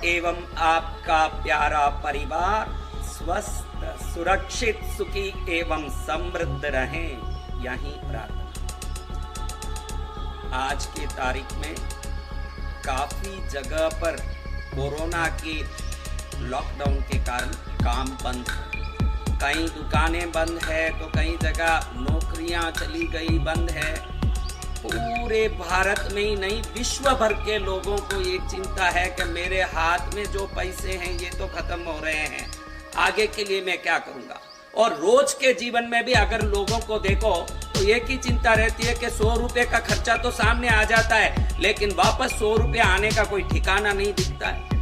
एवं आपका प्यारा परिवार स्वस्थ, सुरक्षित, सुखी एवं समृद्ध रहें, यही प्रार्थना। आज की तारीख में काफी जगह पर कोरोना के लॉकडाउन के कारण काम बंद है, कई दुकानें बंद है तो कई जगह नौकरियां चली गई, बंद है। पूरे भारत में ही नहीं, विश्व भर के लोगों को एक चिंता है कि मेरे हाथ में जो पैसे हैं ये तो खत्म हो रहे हैं, आगे के लिए मैं क्या करूंगा। और रोज के जीवन में भी अगर लोगों को देखो तो एक ही चिंता रहती है कि 100 रुपए का खर्चा तो सामने आ जाता है, लेकिन वापस 100 रुपए आने का कोई ठिकाना नहीं दिखता है।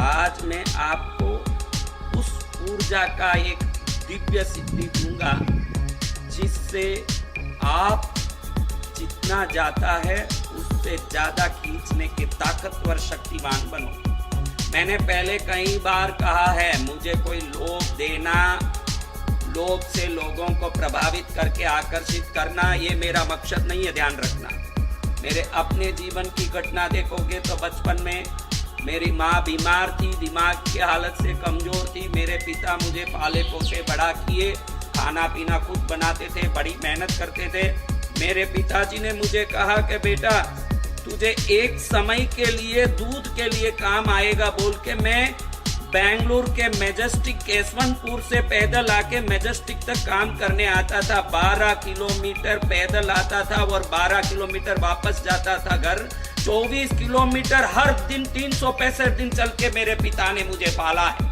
आज मैं आपको उस ऊर्जा का एक दिव्य सिद्धि दूंगा जिससे आप जितना जाता है उससे ज्यादा खींचने के ताकतवर शक्तिवान बनो। मैंने पहले कई बार कहा है, मुझे कोई लोभ देना, लोभ से लोगों को प्रभावित करके आकर्षित करना, ये मेरा मकसद नहीं है, ध्यान रखना। मेरे अपने जीवन की घटना देखोगे तो बचपन में मेरी माँ बीमार थी, दिमाग की हालत से कमजोर थी। मेरे पिता मुझे पाले पोसे बड़ा किए, खाना पीना खुद बनाते थे, बड़ी मेहनत करते थे। मेरे पिताजी ने मुझे कहा कि बेटा तुझे एक समय के लिए दूध के लिए काम आएगा बोल के मैं बेंगलुरु के मैजेस्टिक केसवनपुर से पैदल आके मैजेस्टिक तक काम करने आता था। 12 किलोमीटर पैदल आता था और 12 किलोमीटर वापस जाता था घर। 24 किलोमीटर हर दिन 365 दिन चल के मेरे पिता ने मुझे पाला है।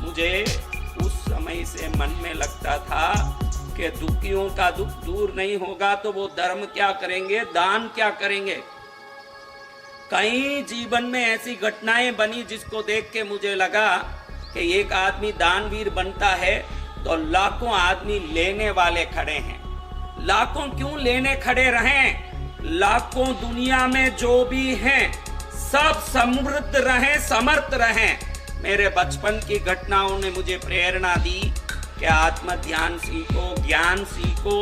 मुझे उस समय से मन में लगता था कि दुखियों का दुख दूर नहीं होगा तो वो धर्म क्या करेंगे, दान क्या करेंगे। कई जीवन में ऐसी घटनाएं बनी जिसको देख के मुझे लगा कि एक आदमी दानवीर बनता है तो लाखों आदमी लेने वाले खड़े हैं। लाखों क्यों लेने खड़े रहें? लाखों दुनिया में जो भी हैं सब समृद्ध रहें, समर्थ रहें। मेरे बचपन की घटनाओं ने मुझे प्रेरणा दी कि आत्म ध्यान सीखो, ज्ञान सीखो,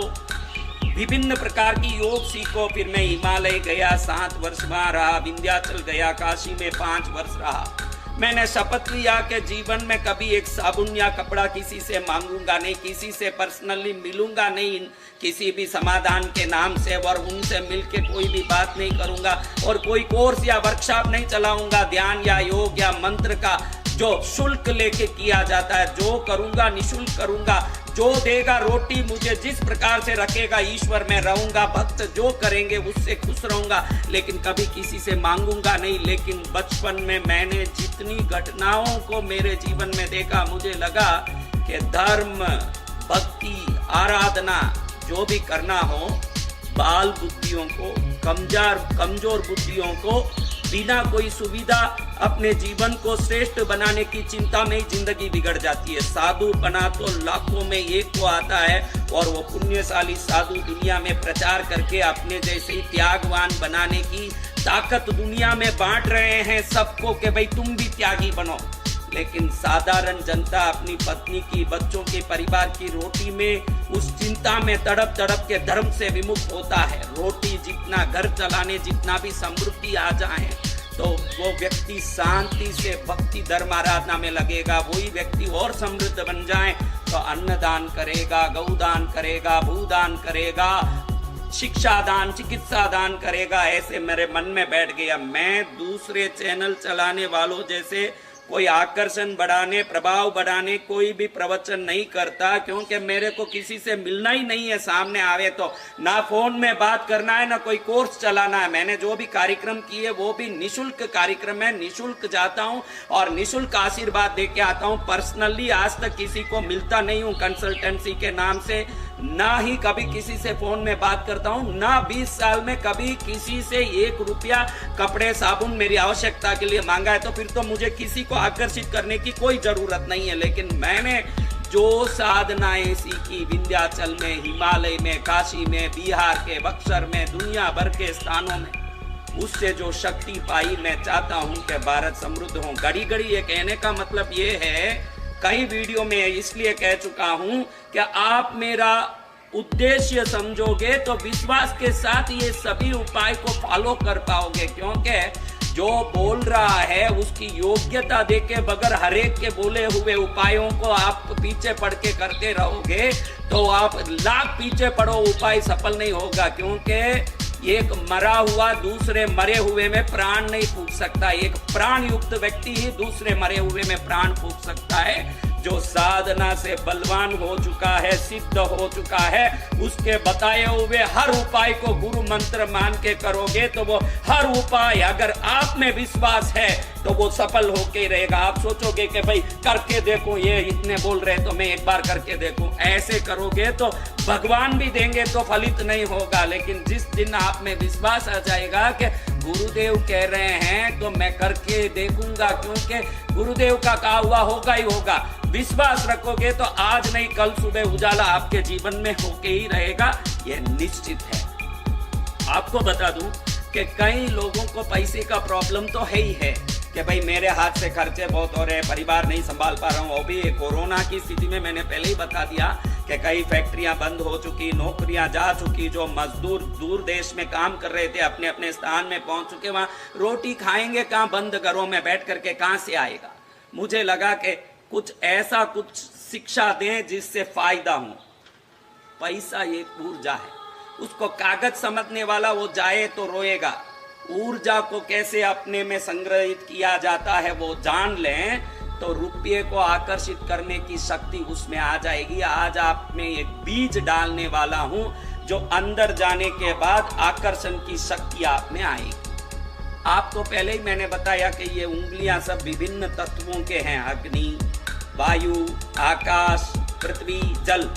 विभिन्न प्रकार की योग सीखो। फिर मैं हिमालय गया, 7 वर्ष वहां रहा, विंध्याचल गया, काशी में 5 वर्ष रहा। मैंने शपथ लिया कि जीवन में कभी एक साबुन या कपड़ा किसी से मांगूंगा नहीं, किसी से पर्सनली मिलूंगा नहीं, किसी भी समाधान के नाम से, और उनसे मिलके कोई भी बात नहीं करूंगा, और कोई कोर्स या वर्कशॉप नहीं चलाऊंगा ध्यान या योग या मंत्र का जो शुल्क लेके किया जाता है। जो करूंगा निशुल्क करूंगा, जो देगा रोटी मुझे जिस प्रकार से रखेगा ईश्वर में रहूंगा, भक्त जो करेंगे उससे खुश रहूंगा, लेकिन कभी किसी से मांगूंगा नहीं। लेकिन बचपन में मैंने जितनी घटनाओं को मेरे जीवन में देखा, मुझे लगा कि धर्म, भक्ति, आराधना जो भी करना हो, बाल बुद्धियों को, कमजोर बुद्धियों को बिना कोई सुविधा अपने जीवन को श्रेष्ठ बनाने की चिंता में ही जिंदगी बिगड़ जाती है। साधु बना तो लाखों में एक को आता है, और वो पुण्यशाली साधु दुनिया में प्रचार करके अपने जैसे ही त्यागवान बनाने की ताकत दुनिया में बांट रहे हैं सबको कि भाई तुम भी त्यागी बनो। लेकिन साधारण जनता अपनी पत्नी की, बच्चों के, परिवार की रोटी में उस चिंता में तड़प तड़प के धर्म से विमुख होता है। रोटी जितना, घर चलाने जितना भी समृद्धि आ जाए तो वो व्यक्ति शांति से भक्ति धर्म आराधना में लगेगा। वही व्यक्ति और समृद्ध बन जाए तो अन्नदान करेगा, गौदान करेगा, भूदान करेगा, शिक्षा दान, चिकित्सा दान करेगा। ऐसे मेरे मन में बैठ गया। मैं दूसरे चैनल चलाने वालों जैसे कोई आकर्षण बढ़ाने, प्रभाव बढ़ाने कोई भी प्रवचन नहीं करता, क्योंकि मेरे को किसी से मिलना ही नहीं है। सामने आवे तो ना फोन में बात करना है, ना कोई कोर्स चलाना है। मैंने जो भी कार्यक्रम किए वो भी निशुल्क कार्यक्रम है, निशुल्क जाता हूं और निशुल्क आशीर्वाद दे के आता हूं। पर्सनली आज तक किसी को मिलता नहीं हूं कंसल्टेंसी के नाम से, ना ही कभी किसी से फोन में बात करता हूं, ना 20 साल में कभी किसी से 1 रुपया कपड़े साबुन मेरी आवश्यकता के लिए मांगा है। तो फिर तो मुझे किसी को आकर्षित करने की कोई जरूरत नहीं है। लेकिन मैंने जो साधनाएं सीखी विंध्याचल में, हिमालय में, काशी में, बिहार के बक्सर में, दुनिया भर के स्थानों में, उससे जो शक्ति पाई, मैं चाहता हूं कि भारत समृद्ध हो। घड़ी घड़ी ये कहने का मतलब ये है, कई वीडियो में इसलिए कह चुका हूं कि आप मेरा उद्देश्य समझोगे तो विश्वास के साथ ये सभी उपाय को फॉलो कर पाओगे, क्योंकि जो बोल रहा है उसकी योग्यता देके बगैर हरेक के बोले हुए उपायों को आप पीछे पड़ के करते रहोगे तो आप लाख पीछे पड़ो, उपाय सफल नहीं होगा। क्योंकि एक मरा हुआ दूसरे मरे हुए में प्राण नहीं फूंक सकता। एक प्राण युक्त व्यक्ति ही दूसरे मरे हुए में प्राण फूंक सकता है। जो साधना से बलवान हो चुका है, सिद्ध हो चुका है, उसके बताए हुए हर उपाय को गुरु मंत्र मान के करोगे तो वो हर उपाय अगर आप में विश्वास है तो वो सफल होके रहेगा। आप सोचोगे कि भाई करके देखो, ये इतने बोल रहे तो मैं एक बार करके देखूं, ऐसे करोगे तो भगवान भी देंगे तो फलित नहीं होगा। लेकिन जिस दिन आप में विश्वास आ जाएगा कि गुरुदेव कह रहे हैं तो मैं करके देखूंगा, क्योंकि गुरुदेव का कहा हुआ होगा ही होगा, विश्वास रखोगे तो आज नहीं कल सुबह उजाला आपके जीवन में होके ही रहेगा, यह निश्चित है। आपको बता दूं कि कई लोगों को पैसे का प्रॉब्लम तो है ही है कि भाई मेरे हाथ से खर्चे बहुत हो रहे हैं, परिवार नहीं संभाल पा रहा हूँ। वो भी कोरोना की स्थिति में मैंने पहले ही बता दिया कि कई फैक्ट्रियां बंद हो चुकी, नौकरियां जा चुकी, जो मजदूर दूर देश में काम कर रहे थे अपने अपने स्थान में पहुंच चुके, वहां रोटी खाएंगे कहाँ, बंद घरों में बैठ करके कहाँ से आएगा। मुझे लगा कि कुछ ऐसा कुछ शिक्षा दें जिससे फायदा हो। पैसा एक ऊर्जा है, उसको कागज समझने वाला वो जाए तो रोएगा। ऊर्जा को कैसे अपने में संग्रहित किया जाता है वो जान लें तो रुपये को आकर्षित करने की शक्ति उसमें आ जाएगी। आज आप में एक बीज डालने वाला हूं जो अंदर जाने के बाद आकर्षण की शक्ति आप में आएगी। आपको पहले ही मैंने बताया कि ये उंगलियां सब विभिन्न तत्वों के हैं, अग्नि, वायु, आकाश, पृथ्वी, जल।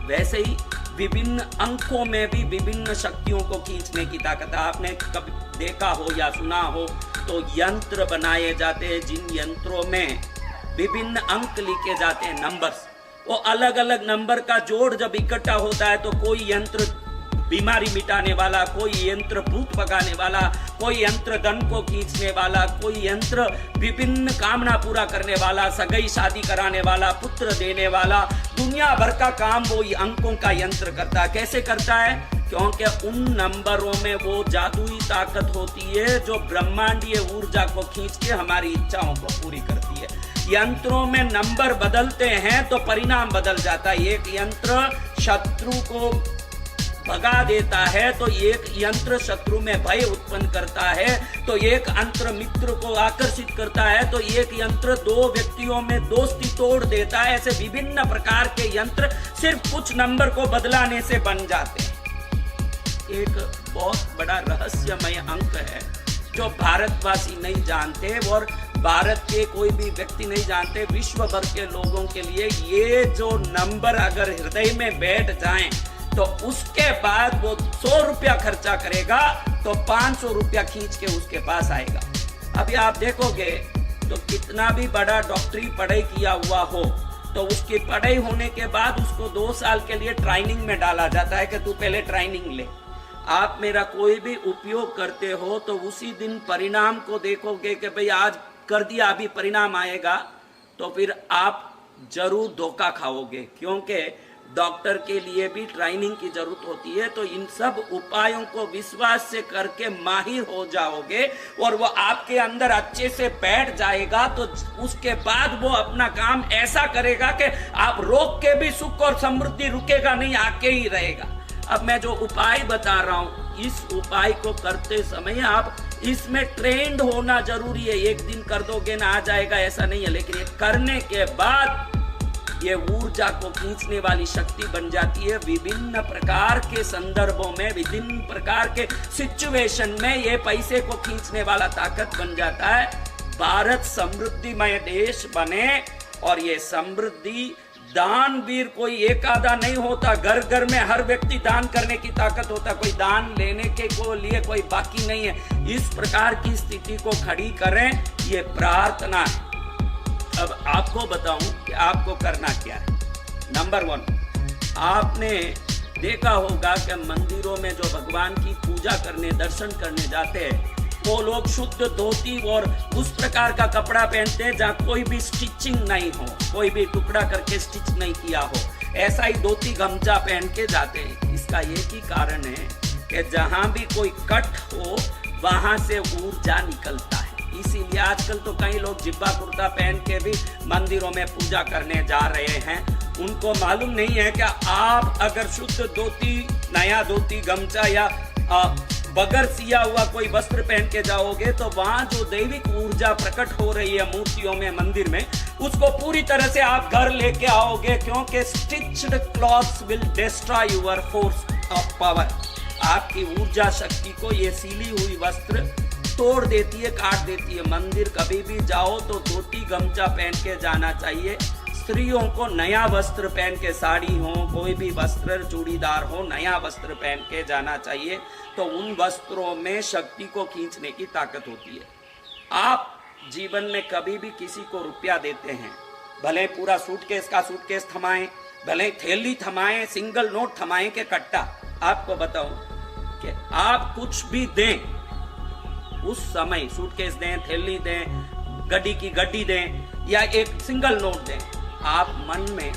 वैसे ही विभिन्न अंकों में भी विभिन्न शक्तियों को खींचने की ताकत है। आपने कभी देखा हो या सुना हो तो यंत्र बनाए जाते हैं, जिन यंत्रों में विभिन्न अंक लिखे जाते हैं, नंबर्स। वो अलग अलग नंबर का जोड़ जब इकट्ठा होता है तो कोई यंत्र बीमारी मिटाने वाला, कोई यंत्र भूत भगाने वाला, कोई यंत्र धन को खींचने वाला, कोई यंत्र विभिन्न कामना पूरा करने वाला, सगाई शादी कराने वाला, पुत्र देने वाला, दुनिया भर का काम वो अंकों का यंत्र करता है। कैसे करता है? क्योंकि उन नंबरों में वो जादुई ताकत होती है जो ब्रह्मांडीय ऊर्जा को खींच के हमारी इच्छाओं को पूरी करती है। यंत्रों में नंबर बदलते हैं तो परिणाम बदल जाता है। एक यंत्र शत्रु को भगा देता है तो एक यंत्र शत्रु में भय उत्पन्न करता है, तो एक यंत्र मित्र को आकर्षित करता है, तो एक यंत्र दो व्यक्तियों में दोस्ती तोड़ देता है। ऐसे विभिन्न प्रकार के यंत्र सिर्फ कुछ नंबर को बदलाने से बन जाते हैं। एक बहुत बड़ा रहस्यमय अंक है जो भारतवासी नहीं जानते और भारत के कोई भी व्यक्ति नहीं जानते। विश्व भर के लोगों के लिए ये जो नंबर अगर हृदय में बैठ जाएं तो उसके बाद वो 100 रुपया खर्चा करेगा तो 500 रुपया खींच के उसके पास आएगा। अभी आप देखोगे तो कितना भी बड़ा डॉक्टरी पढ़ाई किया हुआ हो तो उसकी पढ़ाई होने के बाद उसको 2 साल के लिए ट्रेनिंग में डाला जाता है कि तू पहले ट्रेनिंग ले। आप मेरा कोई भी उपयोग करते हो तो उसी दिन परिणाम को देखोगे कि भाई आज कर दिया अभी परिणाम आएगा, तो फिर आप जरूर धोखा खाओगे, क्योंकि डॉक्टर के लिए भी ट्रेनिंग की जरूरत होती है। तो इन सब उपायों को विश्वास से करके माहिर हो जाओगे और वो आपके अंदर अच्छे से बैठ जाएगा तो उसके बाद वो अपना काम ऐसा करेगा कि आप रोक के भी सुख और समृद्धि रुकेगा नहीं, आके ही रहेगा। अब मैं जो उपाय बता रहा हूं, इस उपाय को करते समय आप इसमें ट्रेंड होना जरूरी है। एक दिन कर दोगे ना आ जाएगा ऐसा नहीं है, लेकिन ये करने के बाद ये ऊर्जा को खींचने वाली शक्ति बन जाती है। विभिन्न प्रकार के संदर्भों में, विभिन्न प्रकार के सिचुएशन में ये पैसे को खींचने वाला ताकत बन जाता है। भारत समृद्धिमय देश बने और ये समृद्धि दान वीर कोई एक आधा नहीं होता, घर घर में हर व्यक्ति दान करने की ताकत होता, कोई दान लेने के को लिए कोई बाकी नहीं है। इस प्रकार की स्थिति को खड़ी करें, ये प्रार्थना है। अब आपको बताऊं कि आपको करना क्या है। नंबर 1, आपने देखा होगा कि मंदिरों में जो भगवान की पूजा करने, दर्शन करने जाते हैं वो लोग शुद्ध धोती और उस प्रकार का कपड़ा पहनते हैं जहाँ कोई भी स्टिचिंग नहीं हो, कोई भी टुकड़ा करके स्टिच नहीं किया हो, ऐसा ही धोती गमछा पहन के जाते हैं। इसका एक ही कारण है कि जहाँ भी कोई कट हो वहां से ऊर्जा निकलता है। इसीलिए आजकल तो कई लोग जिब्बा कुर्ता पहन के भी मंदिरों में पूजा करने जा रहे हैं। उनको मालूम नहीं है कि आप अगर शुद्ध धोती, नया धोती, गमछा या बगैर सिया हुआ कोई वस्त्र पहन के जाओगे तो वहां जो दैविक ऊर्जा प्रकट हो रही है मूर्तियों में, मंदिर में, उसको पूरी तरह से आप घर लेके आओगे, क्योंकि stitched clothes will destroy your force of power. आपकी ऊर्जा शक्ति को ये सीली हुई वस्त्र तोड़ देती है, काट देती है। मंदिर कभी भी जाओ तो धोती गमछा पहन के जाना चाहिए। स्त्रियों को नया वस्त्र पहन के, साड़ी हो, कोई भी वस्त्र, चूड़ीदार हो, नया वस्त्र पहन के जाना चाहिए। तो उन वस्त्रों में शक्ति को खींचने की ताकत होती है। आप जीवन में कभी भी किसी को रुपया देते हैं, भले पूरा सूटकेस का सूटकेस थमाएं, भले थैली थमाएं, सिंगल नोट थमाएं के कट्टा, आपको बताऊं कि आप कुछ भी दें, उस समय सूटकेस दें, थैली दें, गड्डी की गड्डी दें या एक सिंगल नोट दें, आप मन में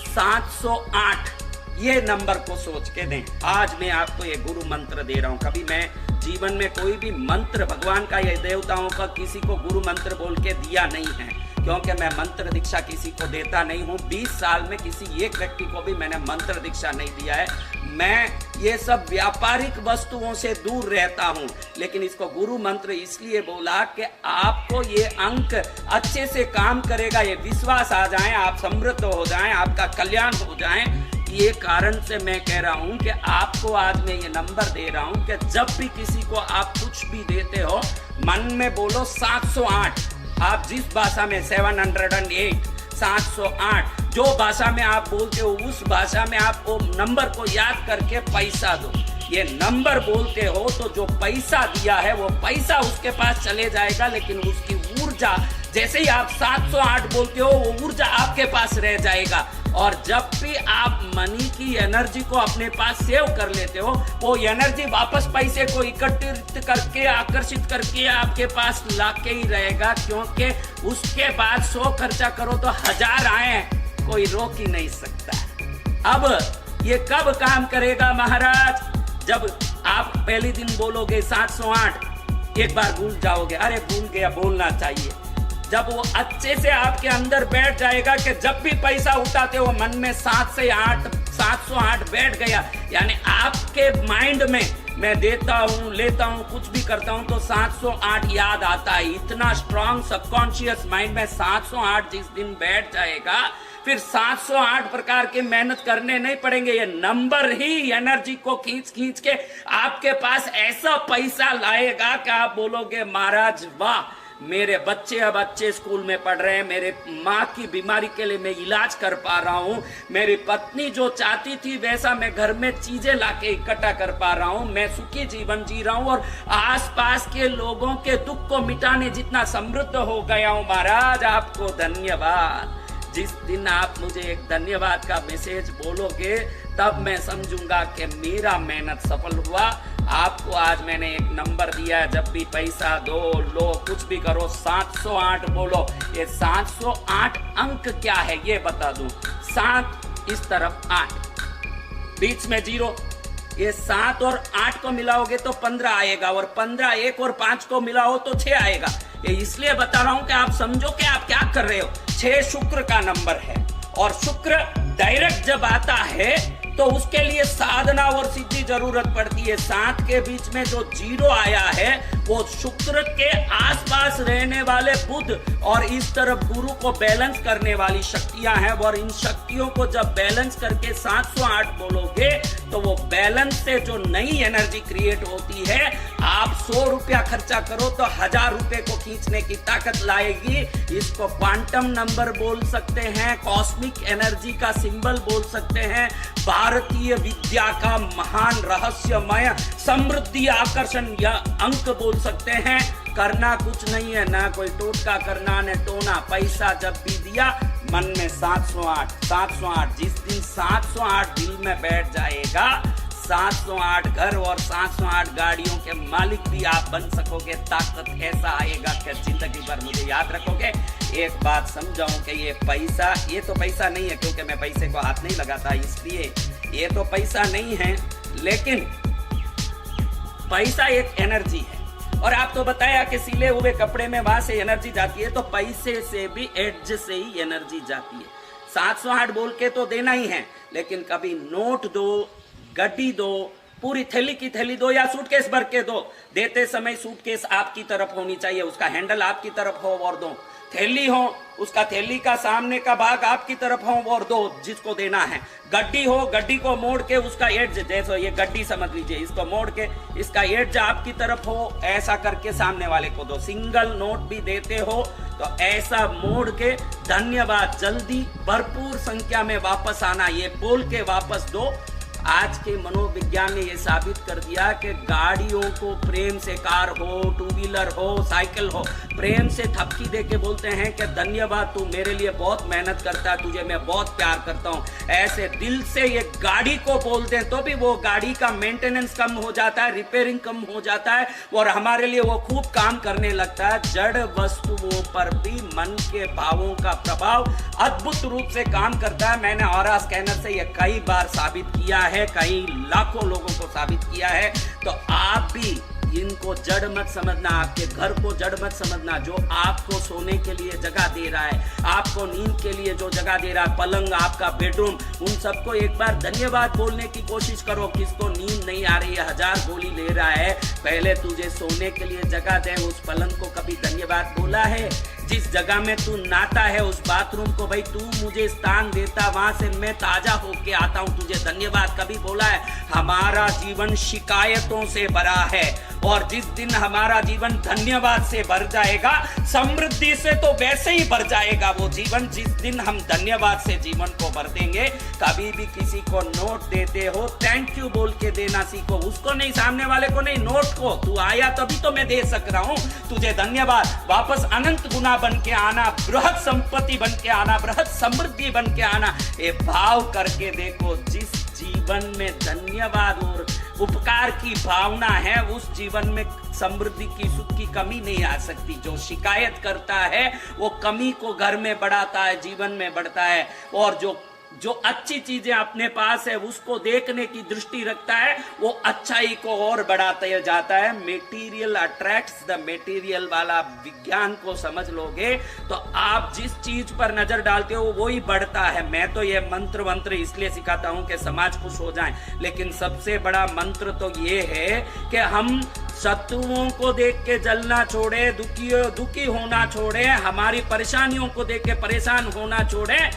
708 ये नंबर को सोच के दें। आज मैं आपको ये गुरु मंत्र दे रहा हूं। कभी मैं जीवन में कोई भी मंत्र भगवान का या देवताओं का किसी को गुरु मंत्र बोल के दिया नहीं है, क्योंकि मैं मंत्र दीक्षा किसी को देता नहीं हूं। 20 साल में किसी एक व्यक्ति को भी मैंने मंत्र दीक्षा नहीं दिया है। मैं ये सब व्यापारिक वस्तुओं से दूर रहता हूं, लेकिन इसको गुरु मंत्र इसलिए बोला कि आपको ये अंक अच्छे से काम करेगा, ये विश्वास आ जाए, आप समृद्ध हो जाएं, आपका कल्याण हो जाए। ये कारण से मैं कह रहा हूं कि आपको आज मैं ये नंबर दे रहा हूं कि जब भी किसी को आप कुछ भी देते हो, मन में बोलो 708। आप जिस भाषा में 708, 708 जो भाषा में आप बोलते हो, उस भाषा में आप वो नंबर को याद करके पैसा दो। ये नंबर बोलते हो तो जो पैसा दिया है वो पैसा उसके पास चले जाएगा, लेकिन उसकी ऊर्जा, जैसे ही आप 708 बोलते हो, वो ऊर्जा आपके पास रह जाएगा। और जब भी आप मनी की एनर्जी को अपने पास सेव कर लेते हो, वो एनर्जी वापस पैसे को एकत्रित करके, आकर्षित करके आपके पास लाके ही रहेगा, क्योंकि उसके बाद 100 खर्चा करो तो 1000 आए, कोई रोक ही नहीं सकता। अब ये कब काम करेगा महाराज? जब आप पहले दिन बोलोगे 708, एक बार भूल जाओगे, अरे भूल गया, बोलना चाहिए। जब वो अच्छे से आपके अंदर बैठ जाएगा कि जब भी पैसा उठाते हो मन में 708 बैठ गया, यानी आपके माइंड में मैं देता हूं, लेता हूं, कुछ भी करता हूं तो 708 याद आता है। इतना स्ट्रांग सबकॉन्शियस माइंड में 708 जिस दिन बैठ जाएगा, फिर 708 प्रकार के मेहनत करने नहीं पड़ेंगे। ये नंबर ही एनर्जी को खींच खींच के आपके पास ऐसा पैसा लाएगा कि आप बोलोगे महाराज वाह, मेरे बच्चे अब अच्छे स्कूल में पढ़ रहे हैं, मेरे माँ की बीमारी के लिए मैं इलाज कर पा रहा हूँ, मेरी पत्नी जो चाहती थी वैसा मैं घर में चीजें लाके इकट्ठा कर पा रहा हूँ, मैं सुखी जीवन जी रहा हूँ और आसपास के लोगों के दुख को मिटाने जितना समृद्ध हो गया हूँ। महाराज आपको धन्यवाद। जिस दिन आप मुझे एक धन्यवाद का मैसेज बोलोगे तब मैं समझूंगा कि मेरा मेहनत सफल हुआ। आपको आज मैंने एक नंबर दिया है, जब भी पैसा दो, लो, कुछ भी करो, 708 बोलो। ये 708 अंक क्या है ये बता दूं। 7 इस तरफ 8, बीच में 0, ये 7 और 8 को मिलाओगे तो 15 आएगा, और 15 1 और 5 को मिलाओ तो 6 आएगा। ये इसलिए बता रहा हूं कि आप समझो कि आप क्या कर रहे हो। 6 शुक्र का नंबर है, और शुक्र डायरेक्ट जब आता है तो उसके लिए साधना और सिद्धि जरूरत पड़ती है। 7 के बीच में जो 0 आया है वो शुक्र के आसपास रहने वाले बुध और इस तरफ गुरु को बैलेंस करने वाली शक्तियां हैं, और इन शक्तियों को जब बैलेंस करके 708 बोलोगे तो वो बैलेंस से जो नई एनर्जी क्रिएट होती है, आप 100 रुपया खर्चा करो तो 1000 रुपए को खींचने की ताकत लाएगी। इसको क्वांटम नंबर बोल सकते हैं, कॉस्मिक एनर्जी का सिंबल बोल सकते हैं, भारतीय विद्या का महान रहस्यमय समृद्धि आकर्षण या अंक बोल सकते हैं। करना कुछ नहीं है, ना कोई टोटका करना, न टोना। पैसा जब भी दिया मन में 708। जिस दिन 708 दिल में बैठ जाएगा, 708 घर और 708 गाड़ियों के मालिक भी आप बन सकोगे। ताकत ऐसा आएगा कि जिंदगी भर मुझे याद रखोगे। एक बात समझाऊं कि ये पैसा, ये तो पैसा नहीं है, क्योंकि मैं पैसे को हाथ नहीं लगाता, इसलिए ये तो पैसा नहीं है, लेकिन पैसा एक एनर्जी है। और आप तो बताया कि सिले हुए कपड़े में वहां से एनर्जी जाती है, तो पैसे से भी एड्ज से ही एनर्जी जाती है। 708 बोल के तो देना ही है, लेकिन कभी नोट दो, गड्डी दो, पूरी थैली की थैली दो या सूटकेस भर के दो। देते समय सूटकेस आपकी तरफ होनी चाहिए, उसका हैंडल आपकी तरफ हो और दो। थैली हो, उसका थैली का सामने का भाग आपकी तरफ हो और दो जिसको देना है। गड्डी हो, गड्डी को मोड़ के उसका एड्ज, जैसे ये गड्डी समझ लीजिए, इसको मोड़ के इसका एड्ज आपकी तरफ हो, ऐसा करके सामने वाले को दो। सिंगल नोट भी देते हो तो ऐसा मोड़ के धन्यवाद, जल्दी भरपूर संख्या में वापस आना, ये बोल के वापस दो। आज के मनोविज्ञान ने यह साबित कर दिया कि गाड़ियों को प्रेम से, कार हो, टू व्हीलर हो, साइकिल हो, प्रेम से थपकी दे के बोलते हैं कि धन्यवाद, तू मेरे लिए बहुत मेहनत करता है, तुझे मैं बहुत प्यार करता हूं। ऐसे दिल से ये गाड़ी को बोलते हैं तो भी वो गाड़ी का मेंटेनेंस कम हो जाता है, रिपेयरिंग कम हो जाता है और हमारे लिए वो खूब काम करने लगता है। जड़ वस्तुओं पर भी मन के भावों का प्रभाव अद्भुत रूप से काम करता है। मैंने ऑरा स्कैनर से ये कई बार साबित किया है, कई लाखों लोगों को साबित किया है। तो आप भी इनको जड़ मत समझना, आपके घर को जड़ मत समझना। जो आपको सोने के लिए जगह दे रहा है, आपको नींद के लिए जो जगह दे रहा है, पलंग, आपका बेडरूम, उन सबको एक बार धन्यवाद बोलने की कोशिश करो। किसको नींद नहीं आ रही है, 1000 गोली ले रहा है, पहले तुझे सोने के लिए जगह दे, उस पलंग को कभी धन्यवाद बोला है? जिस जगह में तू नहाता है उस बाथरूम को, भाई तू मुझे स्थान देता, वहां से मैं ताजा होके आता हूं, तुझे धन्यवाद कभी बोला है? हमारा जीवन शिकायतों से भरा है और जिस दिन हमारा जीवन धन्यवाद से भर जाएगा, समृद्धि से तो वैसे ही भर जाएगा वो जीवन। जिस दिन हम धन्यवाद से जीवन को भर देंगे, कभी भी किसी को नोट देते हो, थैंक यू बोल के देना सीखो, उसको नहीं, सामने वाले को नहीं, नोट को। तू आया तभी तो मैं दे सक रहा हूं तुझे धन्यवाद। वापस अनंत गुना बन के आना, बृहत संपत्ति बन के आना, बृहत समृद्धि बन के आना। ये भाव करके देखो, जिस जीवन में धन्यवाद और उपकार की भावना है, उस जीवन में समृद्धि की, सुख की कमी नहीं आ सकती। जो शिकायत करता है वो कमी को घर में बढ़ाता है, जीवन में बढ़ता है। और जो अच्छी चीजें अपने पास है उसको देखने की दृष्टि रखता है, वो अच्छाई को और बढ़ाते जाता है। मेटीरियल अट्रैक्ट्स द मेटीरियल वाला विज्ञान को समझ लोगे तो आप जिस चीज पर नजर डालते हो वही बढ़ता है। मैं तो ये मंत्र इसलिए सिखाता हूं कि समाज खुश हो जाए, लेकिन सबसे बड़ा मंत्र तो ये है कि हम शत्रुओं को देख के जलना छोड़े, दुखी होना छोड़े, हमारी परेशानियों को देख के परेशान होना छोड़े,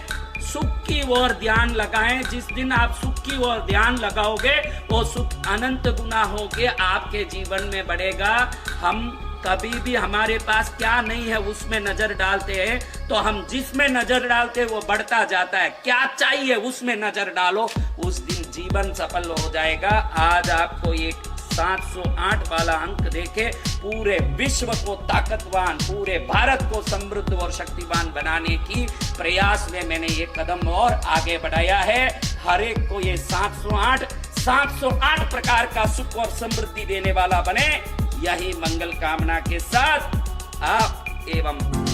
सुख की ओर ध्यान लगाएं। जिस दिन आप सुख की ओर ध्यान लगाओगे वो सुख अनंत गुना होके आपके जीवन में बढ़ेगा। हम कभी भी हमारे पास क्या नहीं है उसमें नजर डालते हैं, तो हम जिसमें नजर डालते हैं वो बढ़ता जाता है। क्या चाहिए उसमें नजर डालो, उस दिन जीवन सफल हो जाएगा। आज आपको एक 708 वाला अंक देके पूरे विश्व को ताकतवान, पूरे भारत को समृद्ध और शक्तिवान बनाने की प्रयास में मैंने ये कदम और आगे बढ़ाया है। हर एक को ये 708 प्रकार का सुख और समृद्धि देने वाला बने, यही मंगल कामना के साथ आप एवं